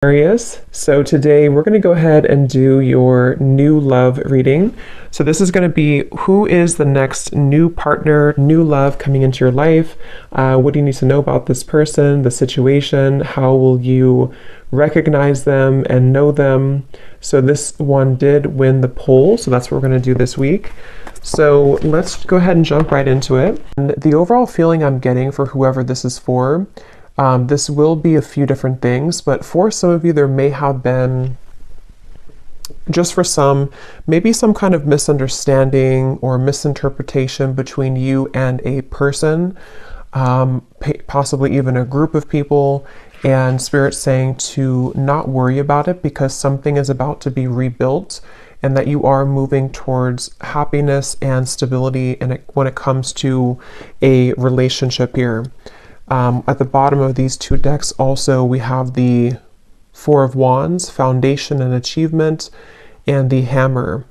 Sagittarius. So today we're going to go ahead and do your new love reading. So this is going to be who is the next new partner, new love coming into your life. What do you need to know about this person, the situation? How will you recognize them and know them? So this one did win the poll, so that's what we're going to do this week. So let's go ahead and jump right into it. And the overall feeling I'm getting for whoever this is for, this will be a few different things, but for some of you, there may have been, just for some, maybe some kind of misunderstanding or misinterpretation between you and a person, possibly even a group of people, and Spirit saying to not worry about it because something is about to be rebuilt and that you are moving towards happiness and stability when it comes to a relationship here. At the bottom of these two decks also we have the Four of Wands, Foundation and Achievement, and the Hammer.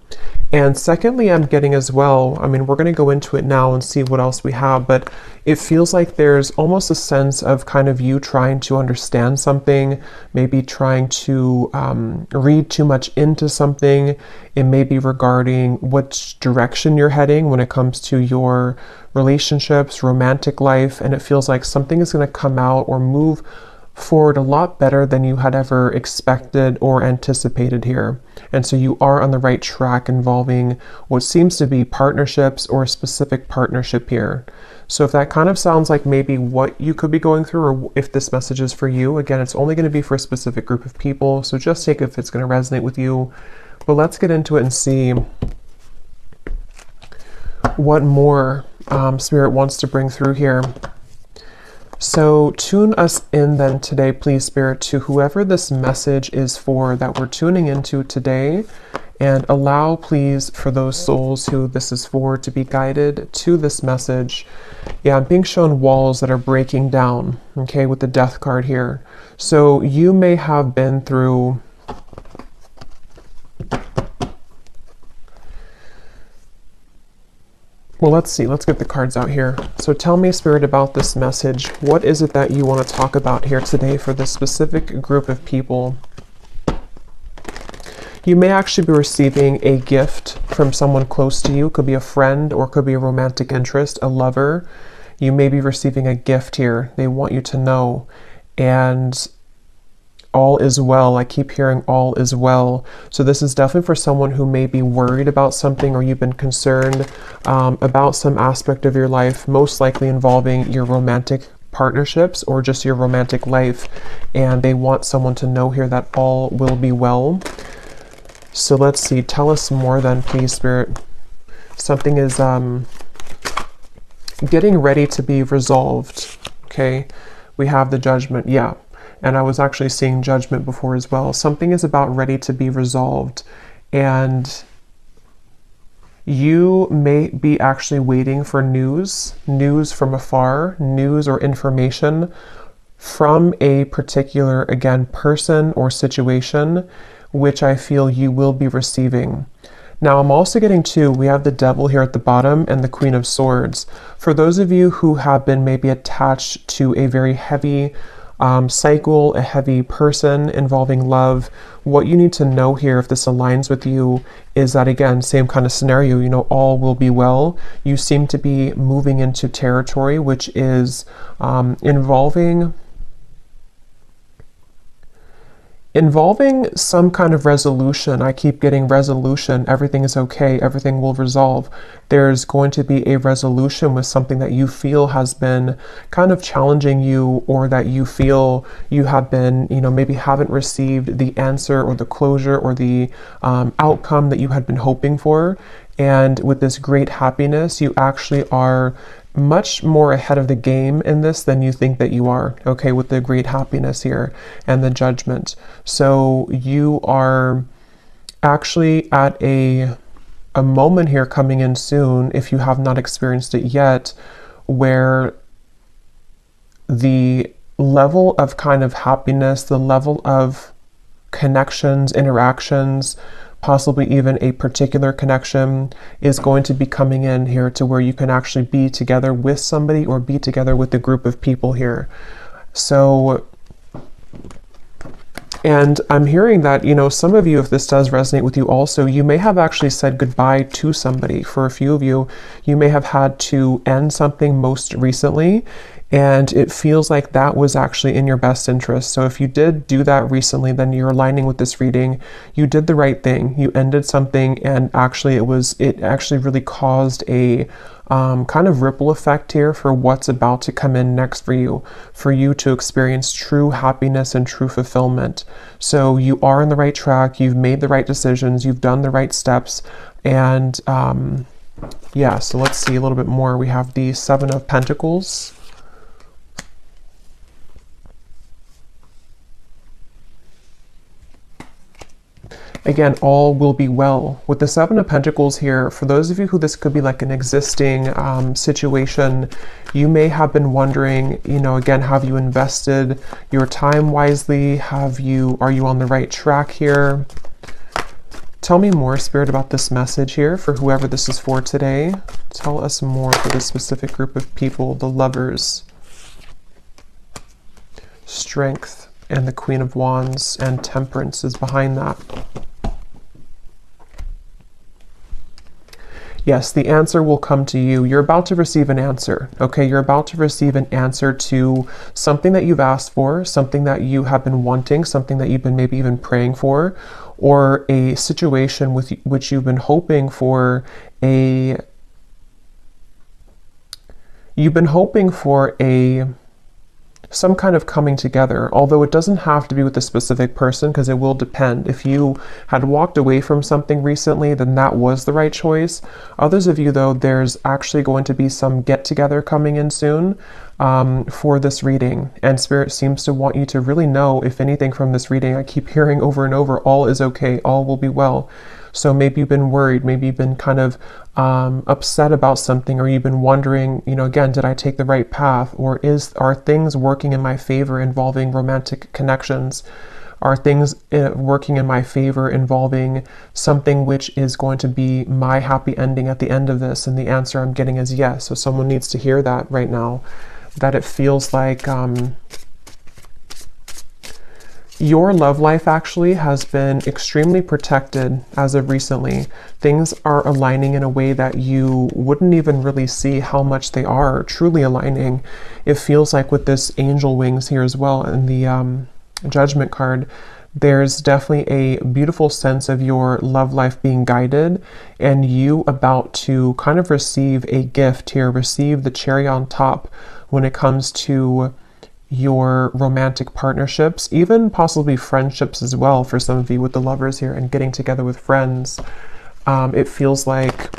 And secondly, I'm getting as well, I mean, we're going to go into it now and see what else we have, but it feels like there's almost a sense of kind of you trying to understand something, maybe trying to read too much into something. It may be regarding which direction you're heading when it comes to your relationships, romantic life, and it feels like something is going to come out or move forward a lot better than you had ever expected or anticipated here. And so you are on the right track involving what seems to be partnerships or a specific partnership here. So if that kind of sounds like maybe what you could be going through, or if this message is for you, again, it's only going to be for a specific group of people. So just take it if it's going to resonate with you. But let's get into it and see what more Spirit wants to bring through here. So tune us in then today, please, Spirit, to whoever this message is for that we're tuning into today, and allow, please, for those souls who this is for to be guided to this message. Yeah, I'm being shown walls that are breaking down, okay, with the Death card here. So you may have been through well, let's see. Let's get the cards out here. So tell me, Spirit, about this message. What is it that you want to talk about here today for this specific group of people? You may actually be receiving a gift from someone close to you. It could be a friend or it could be a romantic interest, a lover. You may be receiving a gift here. They want you to know. And all is well. I keep hearing all is well. So this is definitely for someone who may be worried about something, or you've been concerned about some aspect of your life, most likely involving your romantic partnerships or just your romantic life. And they want someone to know here that all will be well. So let's see. Tell us more then, please, Spirit. Something is getting ready to be resolved. Okay. We have the Judgment. Yeah. And I was actually seeing Judgment before as well. Something is about ready to be resolved. And you may be actually waiting for news from afar, news or information from a particular, again, person or situation, which I feel you will be receiving. Now, I'm also getting we have the Devil here at the bottom and the Queen of Swords. For those of you who have been maybe attached to a very heavy cycle, a heavy person involving love, what you need to know here, if this aligns with you, is that, again, same kind of scenario, you know, all will be well. You seem to be moving into territory which is involving some kind of resolution. I keep getting resolution. Everything is okay. Everything will resolve. There's going to be a resolution with something that you feel has been kind of challenging you, or that you feel you have been, you know, maybe haven't received the answer or the closure or the outcome that you had been hoping for. And with this great happiness, you actually are much more ahead of the game in this than you think that you are, okay, with the great happiness here and the Judgment. So you are actually at a moment here coming in soon, if you have not experienced it yet, where the level of kind of happiness, the level of connections, interactions, possibly even a particular connection, is going to be coming in here to where you can actually be together with somebody or be together with a group of people here. So And I'm hearing that, you know, some of you, if this does resonate with you also, you may have actually said goodbye to somebody. For a few of you, you may have had to end something most recently, and it feels like that was actually in your best interest. So if you did do that recently, then you're aligning with this reading. You did the right thing. You ended something, and actually it actually really caused a kind of ripple effect here for what's about to come in next for you to experience true happiness and true fulfillment. So you are on the right track. You've made the right decisions. You've done the right steps. And yeah, so let's see a little bit more. We have the Seven of Pentacles. Again, all will be well. With the Seven of Pentacles here, for those of you who this could be like an existing situation, you may have been wondering, you know, again, have you invested your time wisely? Are you on the right track here? Tell me more, Spirit, about this message here for whoever this is for today. Tell us more for this specific group of people, the Lovers, Strength, and the Queen of Wands, and Temperance is behind that. Yes, the answer will come to you. You're about to receive an answer, okay? You're about to receive an answer to something that you've asked for, something that you have been wanting, something that you've been maybe even praying for, or a situation with which you've been hoping for some kind of coming together, although it doesn't have to be with a specific person, because it will depend. If you had walked away from something recently, then that was the right choice. Others of you, though, there's actually going to be some get-together coming in soon for this reading. And Spirit seems to want you to really know, if anything from this reading, I keep hearing over and over, all is okay, all will be well. So maybe you've been worried, maybe you've been kind of upset about something, or you've been wondering, you know, again, did I take the right path? Or are things working in my favor involving romantic connections? Are things working in my favor involving something which is going to be my happy ending at the end of this? And the answer I'm getting is yes. So someone needs to hear that right now, that it feels like your love life actually has been extremely protected as of recently. Things are aligning in a way that you wouldn't even really see how much they are truly aligning. It feels like with this angel wings here as well, and the Judgment card, there's definitely a beautiful sense of your love life being guided, and you about to kind of receive a gift here, receive the cherry on top when it comes to your romantic partnerships, even possibly friendships as well for some of you with the Lovers here, and getting together with friends. It feels like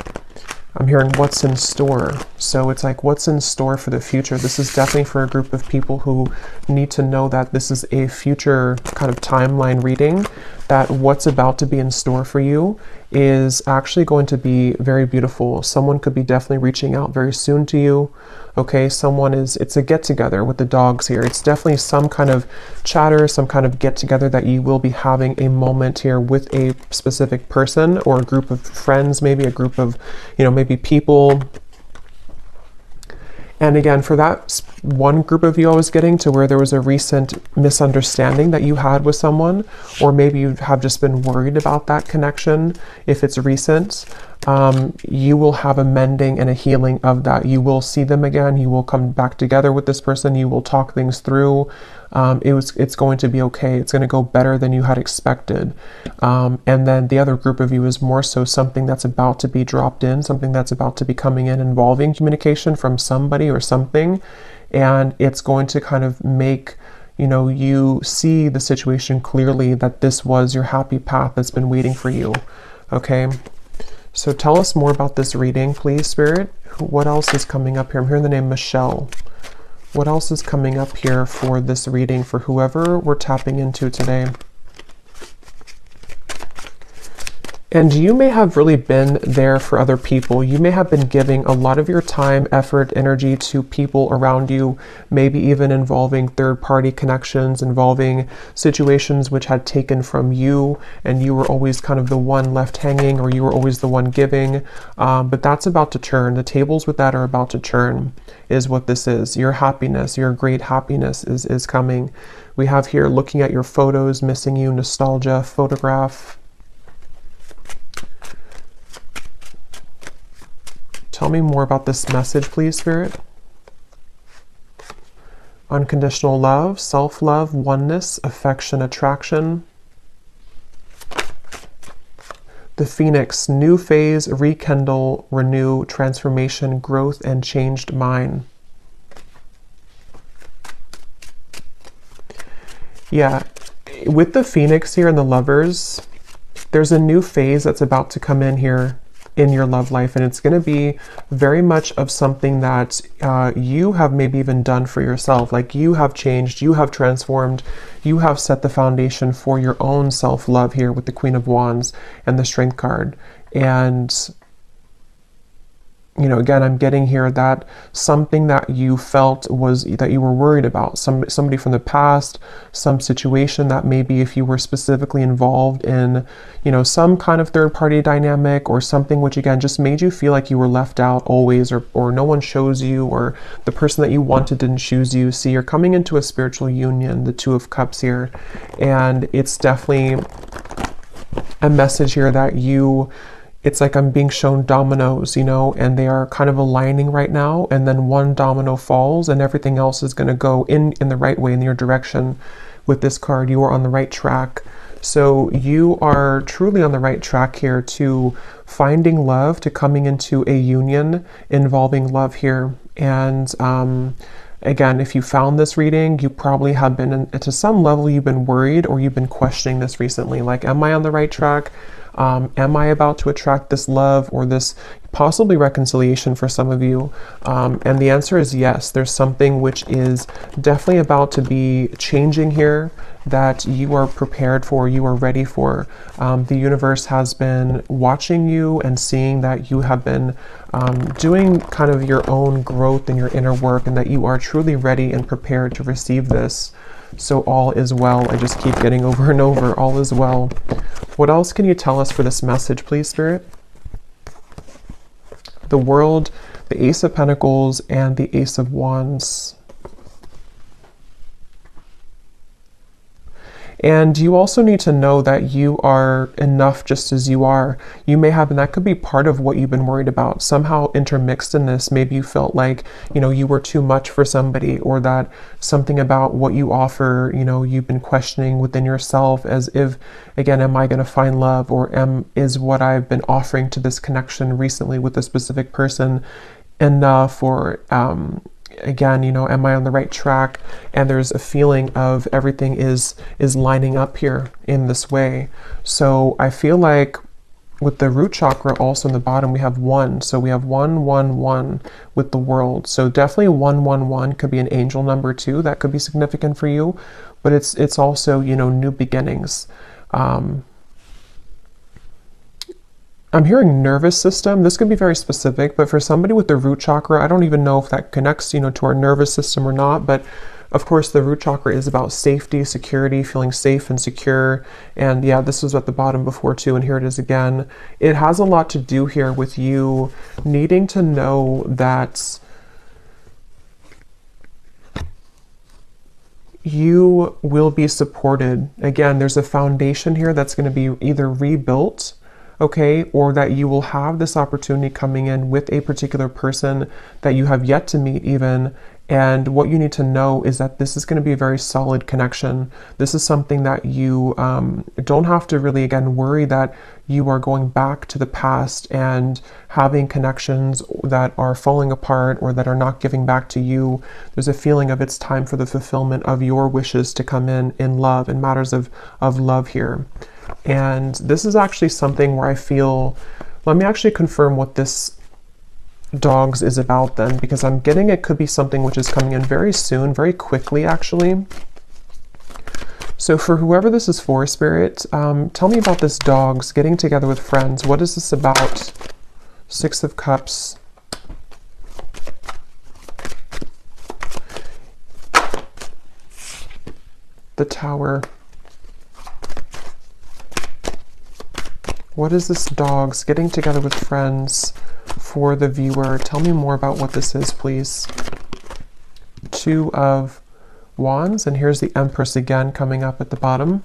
I'm hearing what's in store. So it's like, what's in store for the future? This is definitely for a group of people who need to know that this is a future kind of timeline reading, that what's about to be in store for you is actually going to be very beautiful. Someone could be definitely reaching out very soon to you. Okay, it's a get-together with the dogs here. It's definitely some kind of chatter, some kind of get-together that you will be having a moment here with a specific person, or a group of friends, maybe a group of, you know, maybe people. And again, for that one group of you I was getting to, where there was a recent misunderstanding that you had with someone, or maybe you have just been worried about that connection, if it's recent, you will have a mending and a healing of that. You will see them again. You will come back together with this person. You will talk things through. It's going to be okay. It's going to go better than you had expected. And then the other group of you is more so something that's about to be dropped in, something that's about to be coming in involving communication from somebody or something. And it's going to kind of make, you know, you see the situation clearly, that this was your happy path that's been waiting for you. Okay. So tell us more about this reading, please, Spirit. What else is coming up here? I'm hearing the name Michelle. What else is coming up here for this reading for whoever we're tapping into today? And you may have really been there for other people. You may have been giving a lot of your time, effort, energy to people around you, maybe even involving third-party connections, involving situations which had taken from you, and you were always kind of the one left hanging, or you were always the one giving. But that's about to turn. The tables with that are about to turn, is what this is. Your happiness, your great happiness is coming. We have here looking at your photos, missing you, nostalgia, photograph. Tell me more about this message, please, Spirit. Unconditional love, self-love, oneness, affection, attraction. The Phoenix, new phase, rekindle, renew, transformation, growth, and changed mind. Yeah, with the Phoenix here and the Lovers, there's a new phase that's about to come in here in your love life, and it's going to be very much of something that you have maybe even done for yourself. Like, you have changed, you have transformed, you have set the foundation for your own self-love here with the Queen of Wands and the Strength card. And you know, again, I'm getting here that something that you felt was that you were worried about, somebody from the past, some situation that maybe if you were specifically involved in, you know, some kind of third-party dynamic or something which again just made you feel like you were left out always, or no one chose you, or the person that you wanted didn't choose you. See, you're coming into a spiritual union, the Two of Cups here, and it's definitely a message here that it's like I'm being shown dominoes, you know, and they are kind of aligning right now, and then one domino falls and everything else is going to go in the right way, in your direction. With this card, you are on the right track. So you are truly on the right track here to finding love, to coming into a union involving love here. And again, if you found this reading, you probably have been, to some level, you've been worried or you've been questioning this recently. Like, am I on the right track? Am I about to attract this love or this possibly reconciliation for some of you? And the answer is yes. There's something which is definitely about to be changing here that you are prepared for, you are ready for. The universe has been watching you and seeing that you have been doing kind of your own growth in your inner work, and that you are truly ready and prepared to receive this. So all is well. I just keep getting over and over, all is well. What else can you tell us for this message, please, Spirit? The World, the Ace of Pentacles, and the Ace of Wands. And you also need to know that you are enough just as you are. You may have, and that could be part of what you've been worried about. Somehow intermixed in this, maybe you felt like, you know, you were too much for somebody, or that something about what you offer, you know, you've been questioning within yourself, as if, again, am I going to find love, or is what I've been offering to this connection recently with a specific person enough, or again, you know, am I on the right track? And there's a feeling of everything is lining up here in this way. So I feel like with the root chakra also in the bottom, we have 1. So we have 1, 1, 1 with the World. So definitely 1, 1, 1 could be an angel number too. That could be significant for you. But it's also, you know, new beginnings. I'm hearing nervous system. This could be very specific, but for somebody with the root chakra, I don't even know if that connects, you know, to our nervous system or not. But of course, the root chakra is about safety, security, feeling safe and secure. And yeah, this was at the bottom before too, and here it is again. It has a lot to do here with you needing to know that you will be supported. Again, there's a foundation here that's going to be either rebuilt, okay, or that you will have this opportunity coming in with a particular person that you have yet to meet even. And what you need to know is that this is going to be a very solid connection. This is something that you don't have to really, again, worry that you are going back to the past and having connections that are falling apart or that are not giving back to you. There's a feeling of it's time for the fulfillment of your wishes to come in love, in matters of love here. And this is actually something where I feel, let me actually confirm what this dogs is about then, because I'm getting it could be something which is coming in very soon, very quickly actually. So for whoever this is for, Spirit, tell me about this dogs getting together with friends. What is this about? Six of Cups. The Tower. What is this dogs getting together with friends for the viewer? Tell me more about what this is, please. Two of Wands, and here's the Empress again coming up at the bottom.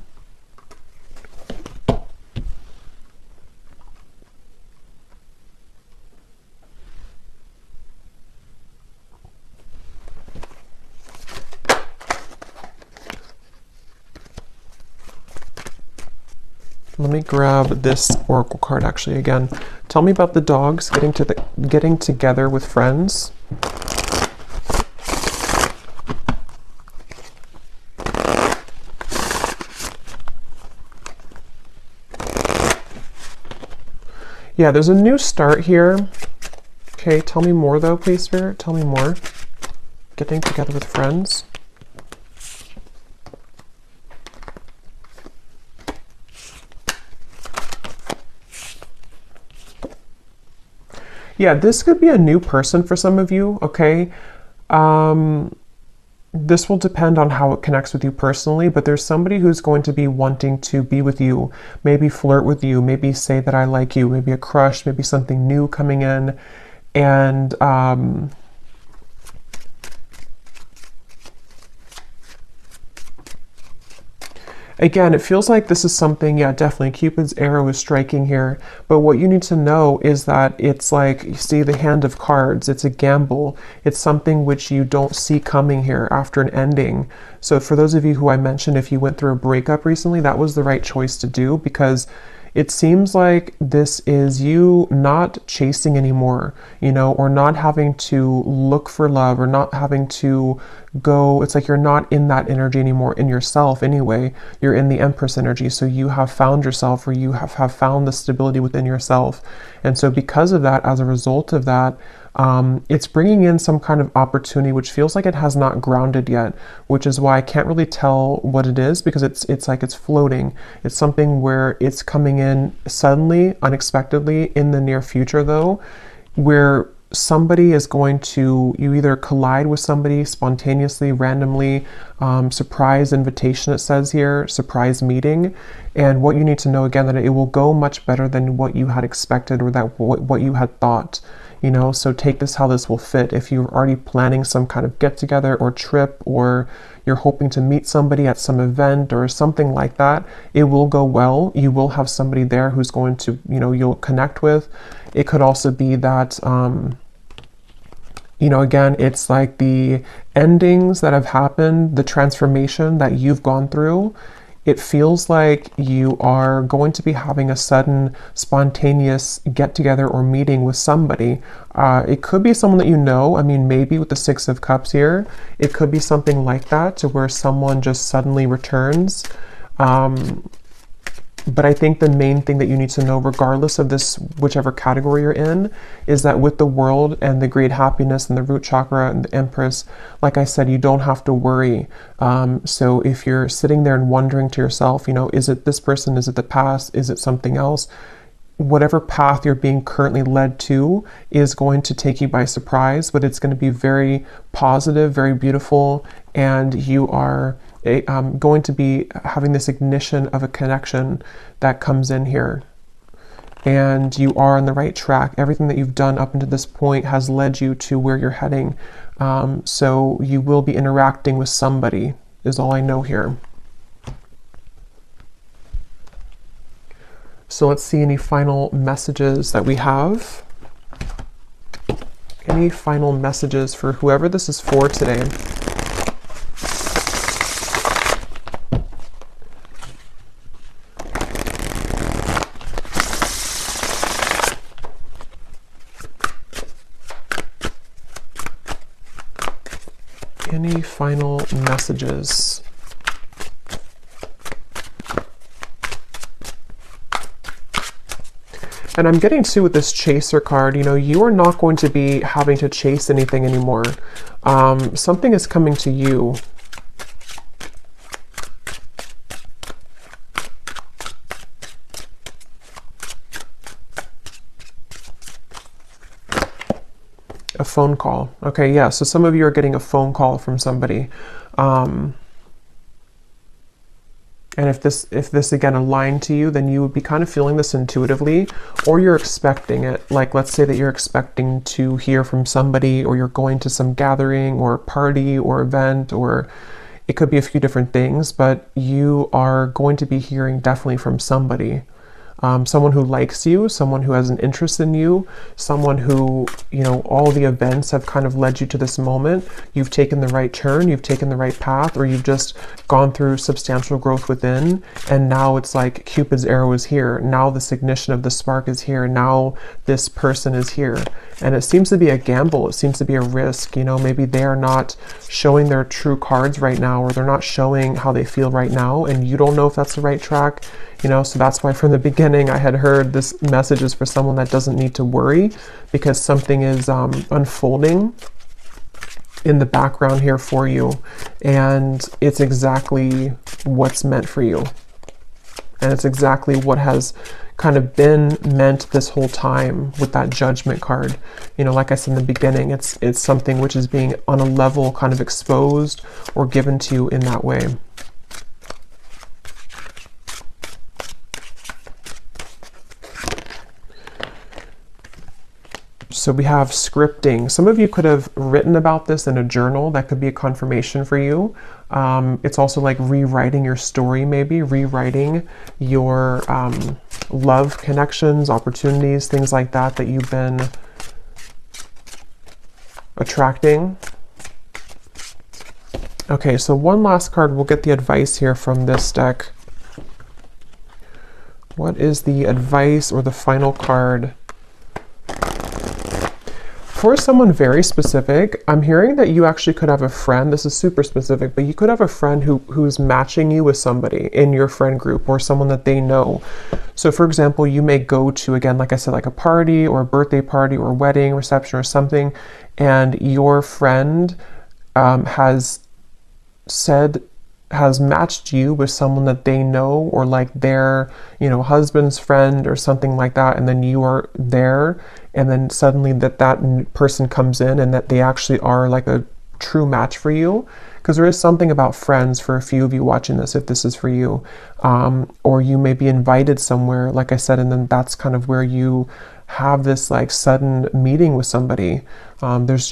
Let me grab this oracle card actually again. Tell me about the dogs getting together with friends. Yeah, there's a new start here. Okay, tell me more though, please, Spirit. Tell me more. Getting together with friends. Yeah, this could be a new person for some of you, okay? This will depend on how it connects with you personally, but there's somebody who's going to be wanting to be with you, maybe flirt with you, maybe say that I like you, maybe a crush, maybe something new coming in. And again, it feels like this is something, yeah, definitely Cupid's arrow is striking here. But what you need to know is that it's like, you see the hand of cards, it's a gamble. It's something which you don't see coming here after an ending. So for those of you who I mentioned, if you went through a breakup recently, that was the right choice to do, because it seems like this is you not chasing anymore, you know, or not having to look for love, or not having to go, it's like you're not in that energy anymore in yourself anyway. You're in the Empress energy. So you have found yourself, or you have found the stability within yourself. And so because of that, as a result of that, it's bringing in some kind of opportunity which feels like it has not grounded yet, which is why I can't really tell what it is, because it's like it's floating. It's something where it's coming in suddenly, unexpectedly in the near future though, where somebody is going to, you either collide with somebody spontaneously, randomly, surprise invitation, it says here, surprise meeting. And what you need to know again, that it will go much better than what you had expected, or that what you had thought. You know, so take this how this will fit. If you're already planning some kind of get together or trip, or you're hoping to meet somebody at some event or something like that, it will go well. You will have somebody there who's going to, you know, you'll connect with. It could also be that, you know, again, it's like the endings that have happened, the transformation that you've gone through. It feels like you are going to be having a sudden spontaneous get together or meeting with somebody. It could be someone that you know. I mean, maybe with the Six of Cups here, it could be something like that, to where someone just suddenly returns. But I think the main thing that you need to know, regardless of this, whichever category you're in, is that with the World and the great happiness and the root chakra and the Empress, like I said, you don't have to worry. So if you're sitting there and wondering to yourself, you know, is it this person? Is it the past? Is it something else? Whatever path you're being currently led to is going to take you by surprise, but it's going to be very positive, very beautiful, and you are going to be having this ignition of a connection that comes in here. And you are on the right track. Everything that you've done up until this point has led you to where you're heading. So you will be interacting with somebody, is all I know here. So let's see any final messages that we have. Any final messages for whoever this is for today? Any final messages? And I'm getting to with this chaser card, you know, you are not going to be having to chase anything anymore. Something is coming to you. A phone call. Okay, yeah, so some of you are getting a phone call from somebody. And if this again aligned to you, then you would be kind of feeling this intuitively, or you're expecting it. Like, let's say that you're expecting to hear from somebody, or you're going to some gathering or party or event, or it could be a few different things, but you are going to be hearing definitely from somebody. Someone who likes you, someone who has an interest in you, someone who, you know, all the events have kind of led you to this moment. You've taken the right turn, you've taken the right path, or you've just gone through substantial growth within, and now it's like Cupid's arrow is here. Now this ignition of the spark is here. Now this person is here. And it seems to be a gamble. It seems to be a risk. You know, maybe they are not showing their true cards right now, or they're not showing how they feel right now, and you don't know if that's the right track. You know, so that's why from the beginning I had heard this message is for someone that doesn't need to worry, because something is unfolding in the background here for you, and it's exactly what's meant for you, and it's exactly what has kind of been meant this whole time with that Judgment card. You know, like I said in the beginning, it's something which is being on a level kind of exposed or given to you in that way. So we have scripting. Some of you could have written about this in a journal. That could be a confirmation for you. It's also like rewriting your story, maybe rewriting your love connections, opportunities, things like that that you've been attracting. Okay, so one last card. We'll get the advice here from this deck. What is the advice or the final card? For someone very specific, I'm hearing that you actually could have a friend. This is super specific, but you could have a friend who's matching you with somebody in your friend group, or someone that they know. So for example, you may go to, again, like I said, like a party or a birthday party or a wedding reception or something, and your friend has matched you with someone that they know, or like their, you know, husband's friend or something like that, and then you are there, and then suddenly that person comes in and that they actually are like a true match for you. Because there is something about friends for a few of you watching this, if this is for you, or you may be invited somewhere, like I said, and then that's kind of where you have this like sudden meeting with somebody. There's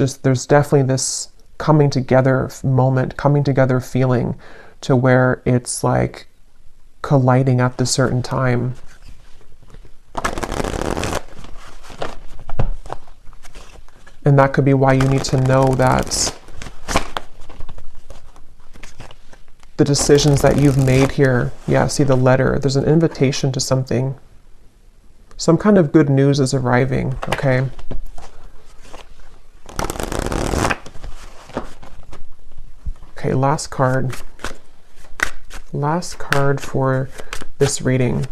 definitely this coming together moment, coming together feeling, to where it's like colliding at the certain time. And that could be why you need to know that the decisions that you've made here, yeah, see the letter, there's an invitation to something. Some kind of good news is arriving, okay? Okay, last card. Last card for this reading.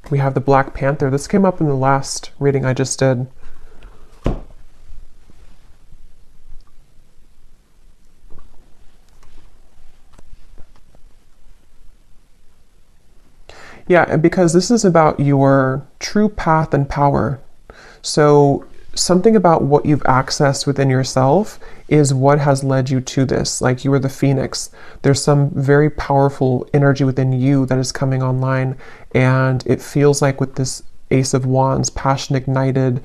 We have the Black Panther. This came up in the last reading I just did. Yeah, because this is about your true path and power. So something about what you've accessed within yourself is what has led you to this. Like, you are the phoenix. There's some very powerful energy within you that is coming online, and it feels like with this Ace of Wands, passion ignited.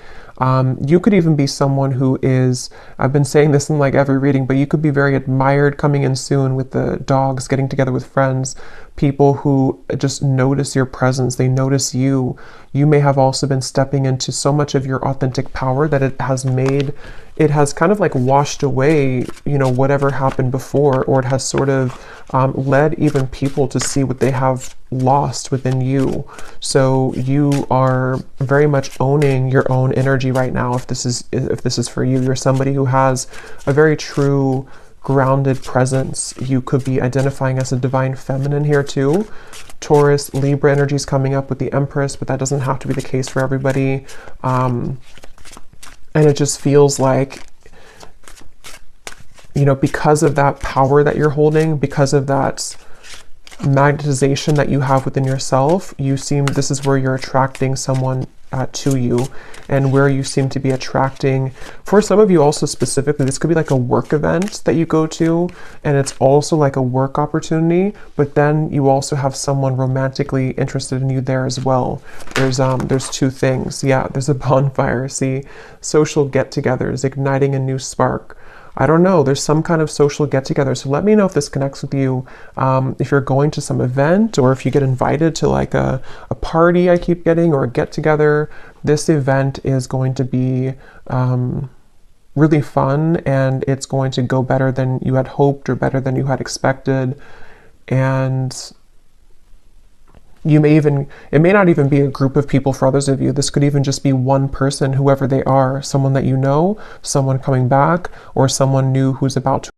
You could even be someone who is, I've been saying this in like every reading, but you could be very admired coming in soon with the dogs, getting together with friends, people who just notice your presence, they notice you. You may have also been stepping into so much of your authentic power that it has kind of like washed away, you know, whatever happened before, or it has sort of led even people to see what they have lost within you. So you are very much owning your own energy right now. If this is for you, you're somebody who has a very true grounded presence. You could be identifying as a divine feminine here too. Taurus, Libra energy is coming up with the Empress, but that doesn't have to be the case for everybody. And it just feels like, you know, because of that power that you're holding, because of that magnetization that you have within yourself, this is where you're attracting someone to you, and where you seem to be attracting. For some of you also specifically, this could be like a work event that you go to, and it's also like a work opportunity, but then you also have someone romantically interested in you there as well. There's two things. Yeah, there's a bonfire. See, social get-togethers, igniting a new spark. I don't know, there's some kind of social get-together. So let me know if this connects with you. If you're going to some event, or if you get invited to like a party I keep getting, or a get-together, this event is going to be really fun, and it's going to go better than you had hoped or better than you had expected. And it may not even be a group of people for others of you. This could even just be one person, whoever they are, someone that you know, someone coming back, or someone new who's about to